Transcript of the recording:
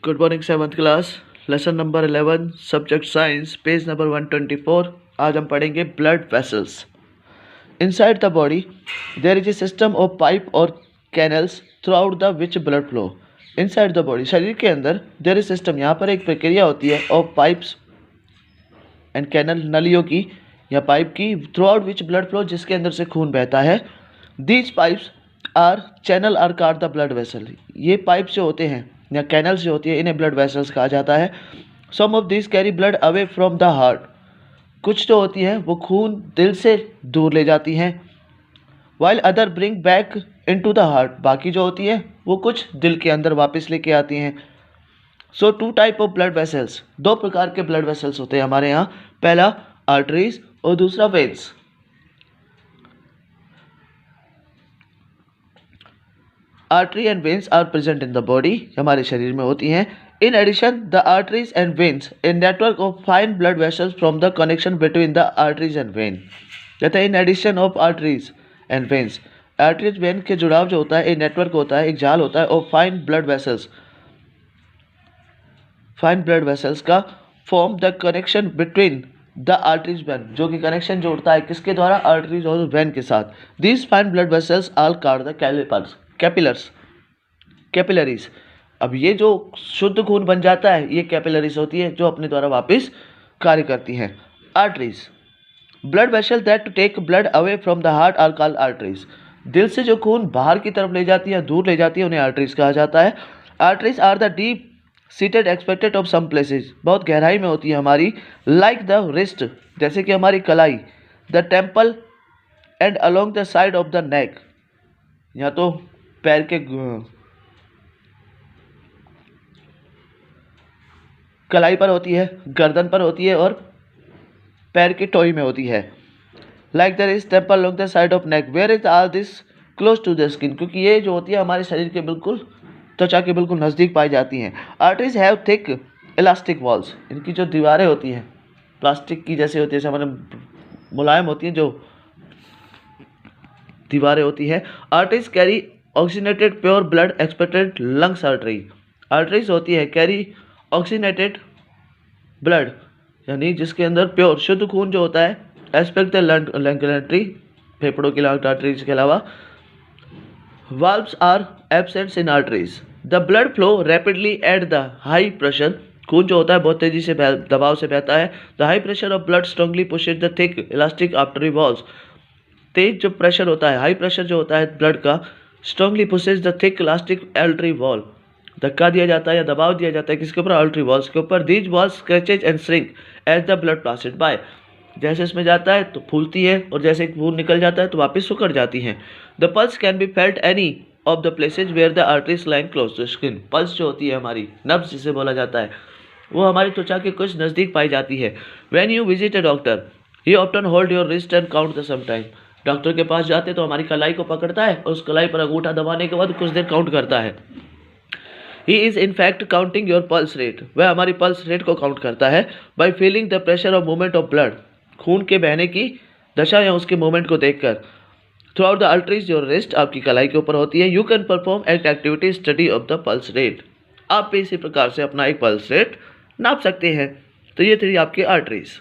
Good morning 7th class, lesson number 11, subject science, page number 124। आज हम पढ़ेंगे blood vessels. Inside the body there is a system of pipe और canals throughout the which blood flow. Inside the body, शरीर के अंदर, there is system, यहाँ पर एक प्रक्रिया होती है, ऑफ पाइप्स एंड कैनल, नलियों की या पाइप की, through out which blood flow, जिसके अंदर से खून बहता है। These pipes our channel are car the blood vessel. ये पाइप्स जो होते हैं या कैनल्स जो होती है, इन्हें ब्लड वेसल्स कहा जाता है। Some of this carry blood away from the heart. कुछ जो होती हैं वो खून दिल से दूर ले जाती हैं। While other bring back into the heart. बाकी जो होती है वो कुछ दिल के अंदर वापस लेके आती हैं। So two type of blood vessels, दो प्रकार के ब्लड वेसल्स होते हैं हमारे यहाँ। पहला आर्टरीज और दूसरा veins. Artery and veins are present in the body, हमारे शरीर में होती हैं। In addition the arteries and veins a network of fine blood vessels from the connection between the arteries and vein. कहते हैं in addition of arteries and veins, arteries vein के जुड़ाव जो होता है, एक नेटवर्क होता है, एक जाल होता है of fine blood vessels, fine blood vessels का form the connection between the arteries vein, जो कि कनेक्शन जोड़ता है किसके द्वारा, आर्टरीज और वेन के साथ। These fine blood vessels are called the capillaries. अब ये जो शुद्ध खून बन जाता है, ये कैपिलरीज होती है, जो अपने द्वारा वापस कार्य करती हैं। Arteries, blood vessel that to take blood away from the heart are called arteries. दिल से जो खून बाहर की तरफ ले जाती है, दूर ले जाती है, उन्हें आर्टरीज कहा जाता है। Arteries are the deep seated expected of some places, बहुत गहराई में होती है हमारी। लाइक द रिस्ट, जैसे कि हमारी कलाई, the temple and along the side of the neck, या तो पैर के कलाई पर होती है, गर्दन पर होती है और पैर की टोई में होती है। Like there is temple along the side of neck where is all this close to the skin, क्योंकि ये जो होती है हमारे शरीर के बिल्कुल त्वचा के बिल्कुल नज़दीक पाई जाती हैं। Arteries have thick elastic walls, इनकी जो दीवारें होती हैं प्लास्टिक की जैसे होती है, जैसे हमारे मुलायम होती हैं जो दीवारें होती हैं। Arteries carry oxygenated pure blood expected lungs artery. Arteries होती है कैरी ऑक्सीनेटेड ब्लड, यानी जिसके अंदर प्योर शुद्ध खून जो होता है, एस्पेक्ट द लंग आर्टरी, फेफड़ों की लंग आर्टरीज के अलावा। Valves are absent in arteries. The blood flow rapidly at the high pressure, खून जो होता है बहुत तेजी से दबाव से बहता है। The high pressure of blood strongly pushes the thick elastic artery walls. तेज जो प्रेशर होता है, हाई प्रेशर जो होता है ब्लड का, strongly pushes the thick elastic artery wall, धक्का दिया जाता है या दबाव दिया जाता है किसके ऊपर, आर्टरी वॉल्स के ऊपर। These walls scratches and shrink as the blood passed by, जैसे इसमें जाता है तो फूलती है और जैसे खून निकल जाता है तो वापस सुकड़ जाती हैं। The pulse can be felt any of the places where the arteries line close to skin. Pulse जो होती है हमारी, नब्ज जिसे बोला जाता है, वो हमारी त्वचा के कुछ नज़दीक पाई जाती है। When you visit a doctor he often hold your wrist and count the sum time. Doctor के पास जाते तो हमारी कलाई को पकड़ता है और उस कलाई पर अंगूठा दबाने के बाद कुछ देर काउंट करता है। He is in fact counting your pulse rate, वह हमारी पल्स रेट को काउंट करता है। by feeling the pressure of movement of blood, खून के बहने की दशा या उसके मूवमेंट को देखकर। throughout the arteries your wrist, आपकी कलाई के ऊपर होती है। you can perform an activity study of the pulse rate, आप भी इसी प्रकार से अपना एक पल्स रेट नाप सकते हैं। तो ये थी आपकी आर्टरीज।